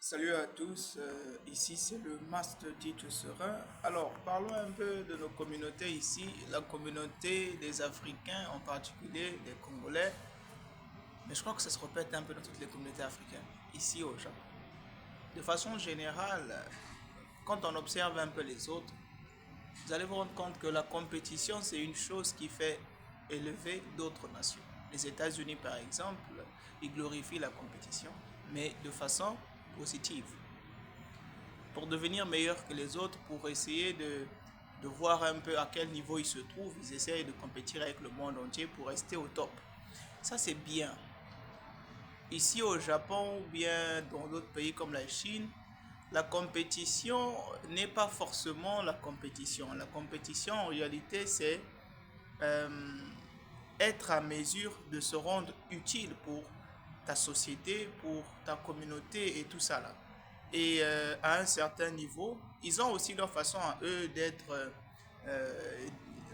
Salut à tous, ici c'est le Master Teacher Serein. Alors, parlons un peu de nos communautés ici, la communauté des Africains, en particulier des Congolais, mais je crois que ça se répète un peu dans toutes les communautés africaines, ici au Japon. De façon générale, quand on observe un peu les autres, vous allez vous rendre compte que la compétition, c'est une chose qui fait élever d'autres nations. Les États-Unis, par exemple, ils glorifient la compétition, mais de façon positive, pour devenir meilleurs que les autres, pour essayer de voir un peu à quel niveau ils se trouvent. Ils essayent de compétir avec le monde entier pour rester au top. Ça, c'est bien. Ici au Japon ou bien dans d'autres pays comme la Chine, la compétition n'est pas forcément la compétition. La compétition, en réalité, c'est euh, être à mesure de se rendre utile pour ta société, pour ta communauté et tout ça là. Et à un certain niveau, ils ont aussi leur façon à eux d'être, euh,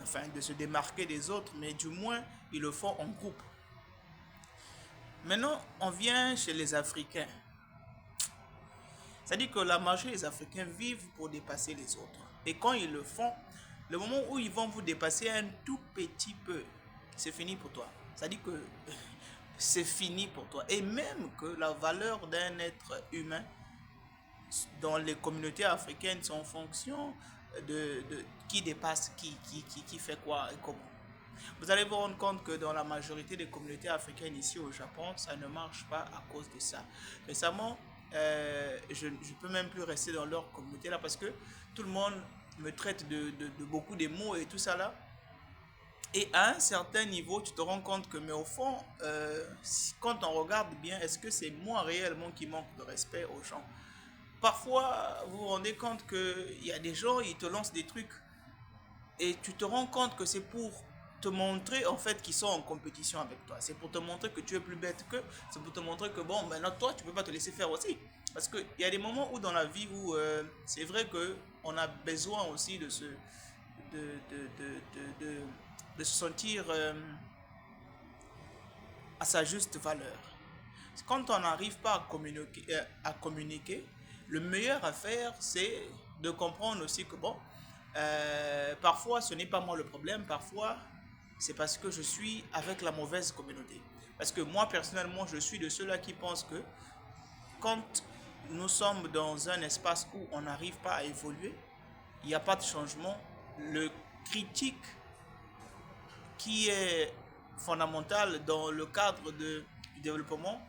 enfin, de se démarquer des autres, mais du moins, ils le font en groupe. Maintenant, on vient chez les Africains. C'est-à-dire que la majorité des Africains vivent pour dépasser les autres. Et quand ils le font, le moment où ils vont vous dépasser un tout petit peu, c'est fini pour toi. C'est-à-dire que c'est fini pour toi. Et même que la valeur d'un être humain dans les communautés africaines sont en fonction de qui dépasse qui fait quoi et comment. Vous allez vous rendre compte que dans la majorité des communautés africaines ici au Japon, ça ne marche pas à cause de ça. Récemment, je ne peux même plus rester dans leur communauté là parce que tout le monde me traite de beaucoup de mots et tout ça là. Et à un certain niveau, tu te rends compte que, mais au fond, quand on regarde bien, est-ce que c'est moi réellement qui manque de respect aux gens? Parfois, vous vous rendez compte qu'il y a des gens, ils te lancent des trucs et tu te rends compte que c'est pour te montrer en fait qu'ils sont en compétition avec toi. C'est pour te montrer que tu es plus bête qu'eux. C'est pour te montrer que bon, maintenant toi, tu peux pas te laisser faire aussi. Parce qu'il y a des moments où dans la vie où c'est vrai que on a besoin aussi de se sentir à sa juste valeur. Quand on n'arrive pas à communiquer, le meilleur à faire, c'est de comprendre aussi que bon, parfois ce n'est pas moi le problème, parfois c'est parce que je suis avec la mauvaise communauté. Parce que moi personnellement, je suis de ceux-là qui pensent que quand nous sommes dans un espace où on n'arrive pas à évoluer, il n'y a pas de changement, le critique qui est fondamental dans le cadre du développement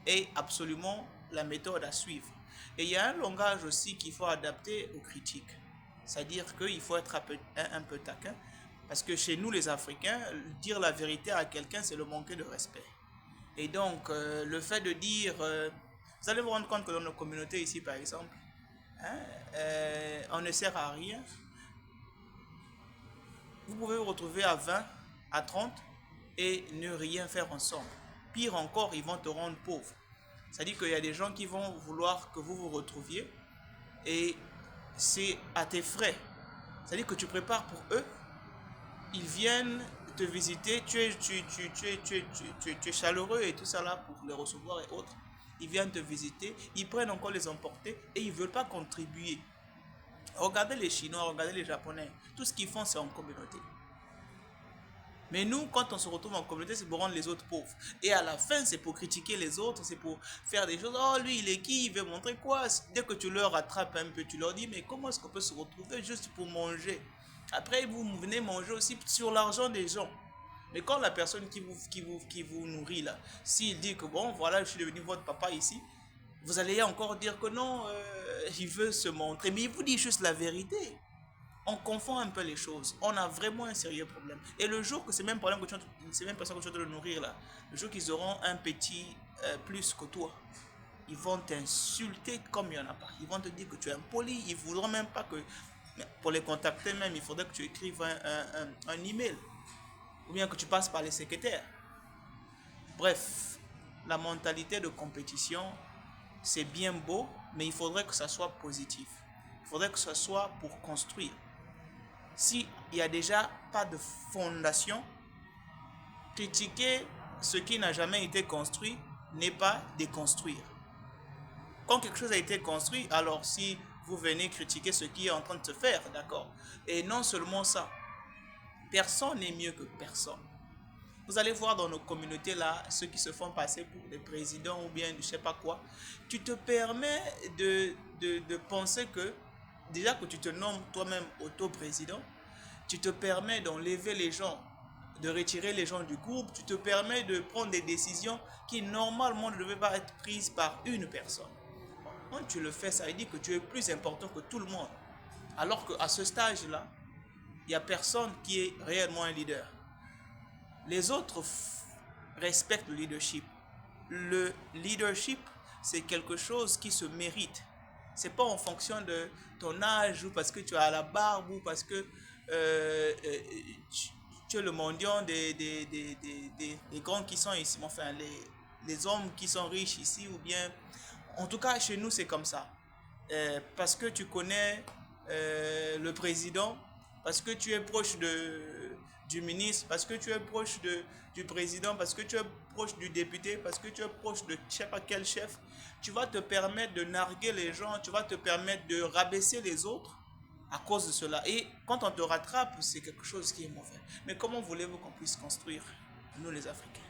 est absolument la méthode à suivre. Et il y a un langage aussi qu'il faut adapter aux critiques. C'est-à-dire qu'il faut être un peu taquin. Parce que chez nous, les Africains, dire la vérité à quelqu'un, c'est le manquer de respect. Et donc, le fait de dire... vous allez vous rendre compte que dans nos communautés ici, par exemple, hein, on ne sert à rien. Vous pouvez vous retrouver à 20, à 30 et ne rien faire ensemble. Pire encore, ils vont te rendre pauvre. C'est-à-dire qu'il y a des gens qui vont vouloir que vous vous retrouviez et c'est à tes frais. C'est-à-dire que tu prépares pour eux, ils viennent te visiter, tu es chaleureux et tout ça là pour les recevoir et autres. Ils viennent te visiter, ils prennent encore les emporter et ils ne veulent pas contribuer. Regardez les Chinois, regardez les Japonais, tout ce qu'ils font c'est en communauté. Mais nous, quand on se retrouve en communauté, c'est pour rendre les autres pauvres. Et à la fin, c'est pour critiquer les autres, c'est pour faire des choses. Oh, lui, il est qui? Il veut montrer quoi? Dès que tu leur rattrapes un peu, tu leur dis, mais comment est-ce qu'on peut se retrouver juste pour manger? Après, vous venez manger aussi sur l'argent des gens. Mais quand la personne qui vous nourrit là, s'il dit que bon, voilà, je suis devenu votre papa ici, vous allez encore dire que non, il veut se montrer. Mais il vous dit juste la vérité. On confond un peu les choses. On a vraiment un sérieux problème. Et le jour que ces mêmes problèmes que ces mêmes personnes que tu es en train de nourrir là, le jour qu'ils auront un petit plus que toi, ils vont t'insulter comme il n'y en a pas. Ils vont te dire que tu es impoli. Ils ne voudront même pas que. Pour les contacter même, il faudrait que tu écrives un email. Ou bien que tu passes par les secrétaires. Bref, la mentalité de compétition, c'est bien beau, mais il faudrait que ça soit positif. Il faudrait que ça soit pour construire. S'il n'y a déjà pas de fondation, critiquer ce qui n'a jamais été construit n'est pas déconstruire. Quand quelque chose a été construit, alors si vous venez critiquer ce qui est en train de se faire, d'accord. Et non seulement ça, personne n'est mieux que personne. Vous allez voir dans nos communautés là, ceux qui se font passer pour des présidents ou bien je sais pas quoi, tu te permets de penser que, déjà que tu te nommes toi-même auto-président, tu te permets d'enlever les gens, de retirer les gens du groupe, tu te permets de prendre des décisions qui normalement ne devaient pas être prises par une personne. Quand tu le fais, ça veut dire que tu es plus important que tout le monde. Alors qu'à ce stage-là, il n'y a personne qui est réellement un leader. Les autres respectent le leadership. Le leadership, c'est quelque chose qui se mérite. C'est pas en fonction de ton âge ou parce que tu as la barbe ou parce que tu, tu es le mendiant des grands qui sont ici, enfin les hommes qui sont riches ici ou bien... En tout cas, chez nous, c'est comme ça. Parce que tu connais le président, parce que tu es proche du ministre, parce que tu es proche du président, parce que tu es proche du député, parce que tu es proche de je sais pas quel chef, tu vas te permettre de narguer les gens, tu vas te permettre de rabaisser les autres à cause de cela. Et quand on te rattrape, c'est quelque chose qui est mauvais. Mais comment voulez-vous qu'on puisse construire, nous les Africains,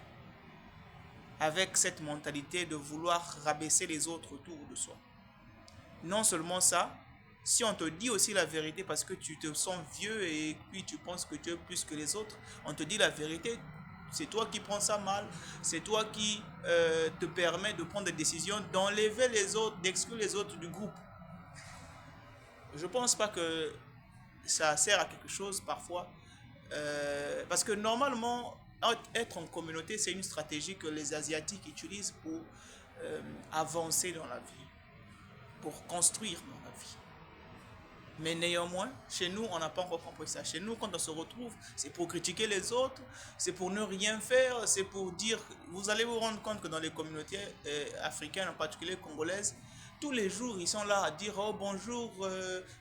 avec cette mentalité de vouloir rabaisser les autres autour de soi? Non seulement ça, si on te dit aussi la vérité parce que tu te sens vieux et puis tu penses que tu es plus que les autres, on te dit la vérité, c'est toi qui prends ça mal, c'est toi qui te permet de prendre des décisions, d'enlever les autres, d'exclure les autres du groupe. Je pense pas que ça sert à quelque chose parfois, parce que normalement, être en communauté, c'est une stratégie que les Asiatiques utilisent pour avancer dans la vie, pour construire dans la vie. Mais néanmoins, chez nous, on n'a pas encore compris ça. Chez nous, quand on se retrouve, c'est pour critiquer les autres, c'est pour ne rien faire, c'est pour dire... Vous allez vous rendre compte que dans les communautés africaines, en particulier congolaises, tous les jours, ils sont là à dire oh bonjour,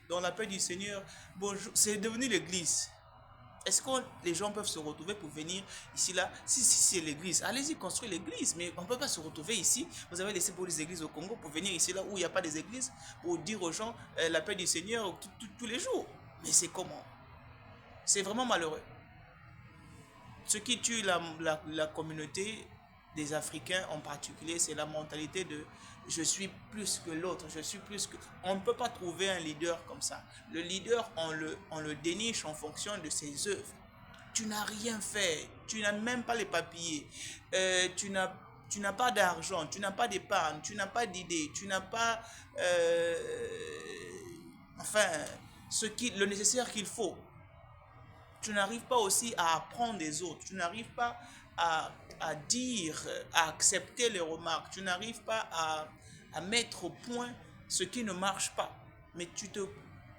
dans la paix du Seigneur, bonjour. C'est devenu l'église. Est-ce que les gens peuvent se retrouver pour venir ici, là? Si c'est l'église, allez-y construire l'église. Mais on ne peut pas se retrouver ici. Vous avez laissé pour les églises au Congo pour venir ici, là où il n'y a pas des églises, pour dire aux gens la paix du Seigneur tous les jours. Mais c'est comment? C'est vraiment malheureux. Ce qui tue la communauté des Africains en particulier, c'est la mentalité de je suis plus que l'autre, je suis plus que... On ne peut pas trouver un leader comme ça. Le leader, on le déniche en fonction de ses œuvres. Tu n'as rien fait, tu n'as même pas les papiers, tu n'as pas d'argent, tu n'as pas d'épargne, tu n'as pas d'idée, tu n'as pas... enfin, le nécessaire qu'il faut. Tu n'arrives pas aussi à apprendre des autres, tu n'arrives pas à dire, à accepter les remarques, tu n'arrives pas à mettre au point ce qui ne marche pas. Mais tu te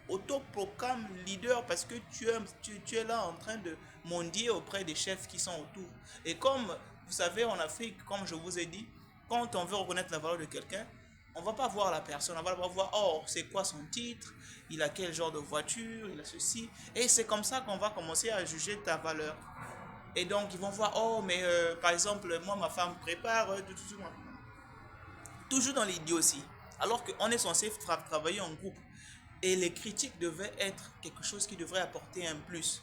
autoproclames leader parce que tu es là en train de mendier auprès des chefs qui sont autour. Et comme vous savez, en Afrique, comme je vous ai dit, quand on veut reconnaître la valeur de quelqu'un, on ne va pas voir la personne, on va pas voir, oh, c'est quoi son titre, il a quel genre de voiture, il a ceci. Et c'est comme ça qu'on va commencer à juger ta valeur. Et donc, ils vont voir, oh, mais par exemple, moi, ma femme prépare, toujours dans l'idiotie. Alors qu'on est censé travailler en groupe. Et les critiques devaient être quelque chose qui devrait apporter un plus.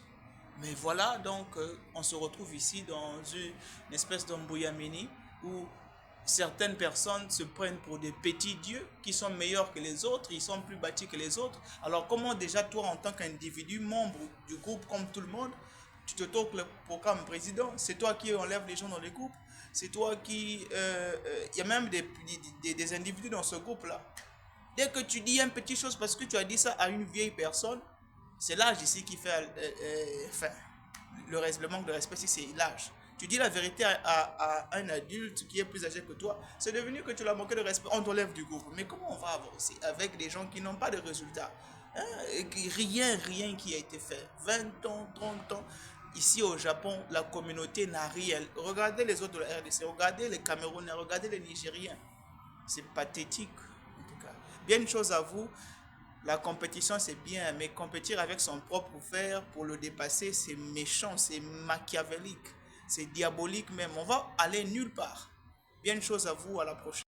Mais voilà, donc, on se retrouve ici dans une espèce d'embrouillamini où certaines personnes se prennent pour des petits dieux qui sont meilleurs que les autres, ils sont plus bâtis que les autres. Alors comment déjà toi en tant qu'individu, membre du groupe comme tout le monde, tu te proclames président, c'est toi qui enlèves les gens dans les groupes, c'est toi qui... Il y a même des individus dans ce groupe-là. Dès que tu dis une petite chose parce que tu as dit ça à une vieille personne, c'est l'âge ici qui fait... enfin, le manque de respect, c'est l'âge. Tu dis la vérité à un adulte qui est plus âgé que toi, c'est devenu que tu l'as manqué de respect, on t'enlève du groupe. Mais comment on va avancer avec des gens qui n'ont pas de résultats, hein? Rien qui a été fait. 20 ans, 30 ans. Ici au Japon, la communauté n'a rien. Regardez les autres de la RDC, regardez les Camerounais, regardez les Nigériens. C'est pathétique, en tout cas. Bien une chose à vous, la compétition c'est bien, mais compétir avec son propre frère pour le dépasser, c'est méchant, c'est machiavélique, c'est diabolique même. On va aller nulle part. Bien une chose à vous, à la prochaine.